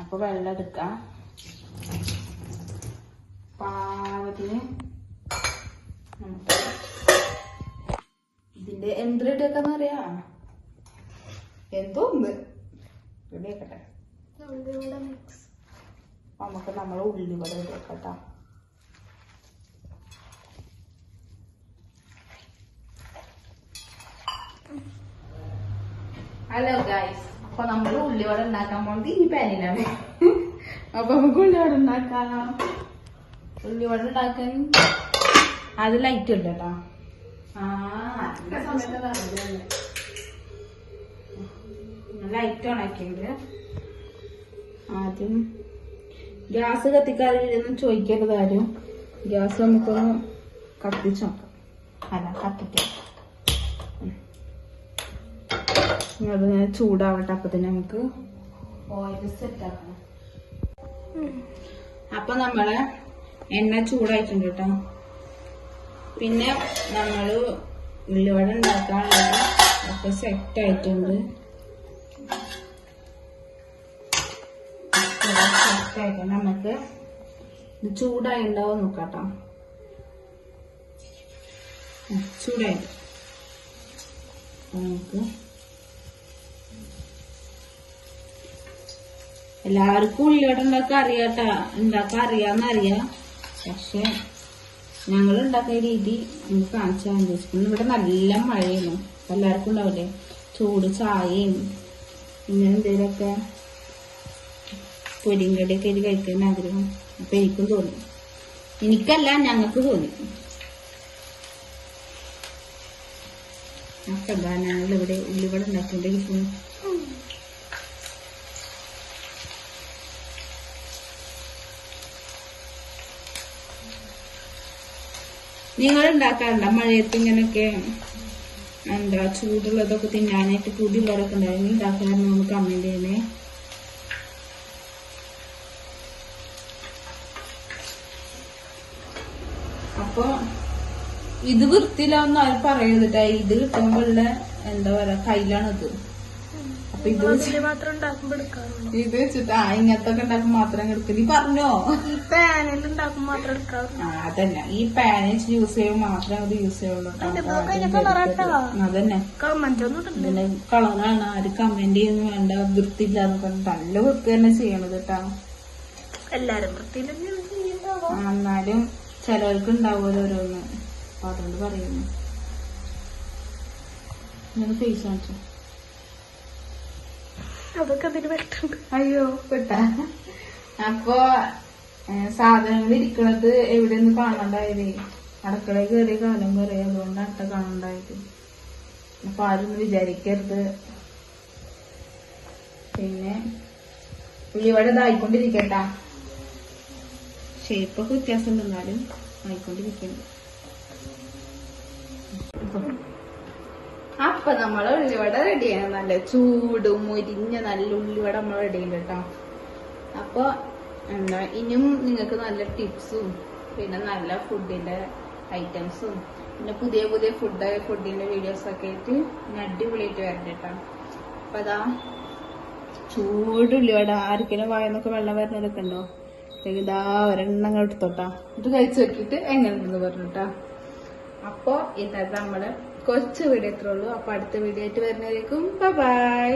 അപ്പൊ വെള്ളം എടുക്കാം. പാകത്തിന് നമുക്ക് ഇതിന്റെ എന്ത് റെഡിയാക്കാന്ന് പറയാ, എന്തോ ഒന്ന് റെഡിയാക്കട്ടെ. നമുക്ക് നമ്മളെ ഉള്ളിവട റെഡിയാക്കട്ടോ. ഹലോ ഗൈസ്, അപ്പൊ നമ്മള് ഉള്ളിവട ഉണ്ടാക്കാൻ പോകുന്നത് ഈ പാനിലാണ്. അപ്പൊ നമുക്ക് ഉള്ളിവട ഉണ്ടാക്കാം. ഉള്ളിവട ഉണ്ടാക്കാൻ അത് ലൈറ്റ് ഉണ്ട് കേട്ടോ. ലൈറ്റ് ഓണാക്കിയത്. ആദ്യം ഗ്യാസ് കത്തിക്കാതിരുന്ന് ചോദിക്കരുത് ആരും. ഗ്യാസ് നമുക്കൊന്ന് കത്തിച്ച് നോക്കാം. അല്ല, കത്തിക്കാം. അത് ചൂടാവട്ടെ. അപ്പൊ തന്നെ നമുക്ക് ഓയിൽ സെറ്റ് ആക്കണം. അപ്പൊ നമ്മളെ എണ്ണ ചൂടായിട്ടുണ്ട് കേട്ടോ. പിന്നെ നമ്മള് ഉള്ളിവട ഉണ്ടാക്കാനുള്ളത് ഒക്കെ സെറ്റ് ആയിട്ടുണ്ട്. സെറ്റായിട്ട് നമുക്ക് ഇത് ചൂടായി ഉണ്ടാവും നോക്കാട്ടോ. ചൂടായി നമുക്ക് എല്ലാവർക്കും ഉള്ളിവട ഉണ്ടാക്കാൻ അറിയാട്ടാ. ഉണ്ടാക്കാൻ അറിയാം. പക്ഷെ ഞങ്ങൾ ഉണ്ടാക്കുന്ന രീതി നമുക്ക് കാണിച്ചാൽ ഉദ്ദേശിക്കുന്നു. ഇവിടെ നല്ല മഴയാണ്. എല്ലാവർക്കും ഉണ്ടാവില്ലേ ചൂട് ചായയും ഇങ്ങനെ എന്തെങ്കിലുമൊക്കെ പൊരിയും കടിയൊക്കെ ഇത് കഴിക്കാൻ ആഗ്രഹം. അപ്പൊ എനിക്കും തോന്നി. എനിക്കല്ല, ഞങ്ങൾക്ക് തോന്നി. അപ്പൊ എന്താ ഞങ്ങളിവിടെ ഉള്ളിവട ഉണ്ടാക്കിക്കൊണ്ടിരിക്കുന്നു. നിങ്ങൾ ഉണ്ടാക്കാറുണ്ട മഴയത്ത് ഇങ്ങനെയൊക്കെ എന്താ ചൂടുള്ളതൊക്കെ തിന്നാനായിട്ട് പുതിയുള്ളവരൊക്കെ ഉണ്ടായിരുന്നു ഉണ്ടാക്കാറുണ്ട്? നമുക്ക് കമന്റ് ചെയ്യണേ. അപ്പൊ ഇത് വൃത്തിയിലാവുന്ന ആരും പറയരുതിട്ടാ. ഇത് കിട്ടുമ്പോഴുള്ള എന്താ പറയാ കയ്യിലാണിത്. അപ്പൊ ഇത് ഇത് വെച്ചിട്ട് ഇങ്ങനത്തെ ഒക്കെ ഉണ്ടാക്കുമ്പോ മാത്രം എടുക്കും. നീ പറഞ്ഞോ പാനിൽ ഉണ്ടാക്കുമ്പോ മാത്രം എടുക്കാം. അതന്നെ, ഈ പാനിൽ യൂസ് ചെയ്യുമ്പോൾ മാത്രമേ അത് യൂസ് ചെയ്യുള്ളൂ. അതന്നെ പിന്നെ കളറാണ്. ആര് കമന്റ് ചെയ്യുന്നു വേണ്ട, വൃത്തി ഇല്ലാന്ന് പറഞ്ഞിട്ട് നല്ല വൃത്തി തന്നെ ചെയ്യണത് കേട്ടാ. എല്ലാരും വൃത്തി എന്നാലും ചിലവർക്ക് ഉണ്ടാവുമല്ലോ ഓരോന്ന്. അപ്പൊ അതുകൊണ്ട് പറയുന്നു. ഇങ്ങനെ ഫേസ് കാണിച്ചു. അതൊക്കെ അതിന് പെട്ടുണ്ട്. അയ്യോ പെട്ട. അപ്പൊ സാധനങ്ങൾ ഇരിക്കണത് എവിടെയൊന്നും കാണണ്ടായത്. അടുക്കളയിൽ കയറിയ കാലം കയറിയ അതുകൊണ്ടാണ് കേട്ടോ കാണണ്ടായത്. അപ്പൊ ആരൊന്നും വിചാരിക്കരുത്. പിന്നെ ഉള്ളിവട ഇതായിക്കൊണ്ടിരിക്കട്ടാ. ഷേപ്പൊക്കെ വ്യത്യാസം ഉണ്ടെന്നാലും ആയിക്കൊണ്ടിരിക്കണ്ട്. അപ്പൊ നമ്മളെ ഉള്ളിവട റെഡിയാണ്. നല്ല ചൂടും മുരിഞ്ഞ നല്ല ഉള്ളിവട നമ്മൾ റെഡിയുണ്ട് കേട്ടോ. അപ്പൊ എന്താ ഇനിയും നിങ്ങൾക്ക് നല്ല ടിപ്സും പിന്നെ നല്ല ഫുഡിന്റെ ഐറ്റംസും പിന്നെ പുതിയ പുതിയ ഫുഡിന്റെ വീഡിയോസൊക്കെ ആയിട്ട് അടിപൊളിയായിട്ട് വരണ്ട കേട്ടോ. അപ്പൊ അതാ ചൂടുള്ളിവട. ആർക്കെങ്കിലും വായന്നൊക്കെ വെള്ളം വരുന്നതൊക്കെ ഉണ്ടോ? ഇതാ ഒരെണ്ണങ്ങൾ എടുത്തോട്ടാ. ഇത് കഴിച്ചു നോക്കിയിട്ട് എങ്ങനെയുണ്ടെന്ന് പറഞ്ഞിട്ടാ. അപ്പൊ ഇന്നത്തെ നമ്മള് കുറച്ച് വീഡിയോ എത്ര ഉള്ളൂ. അപ്പൊ അടുത്ത വീഡിയോ ആയിട്ട് വരുന്നതായിരിക്കും. ബൈ.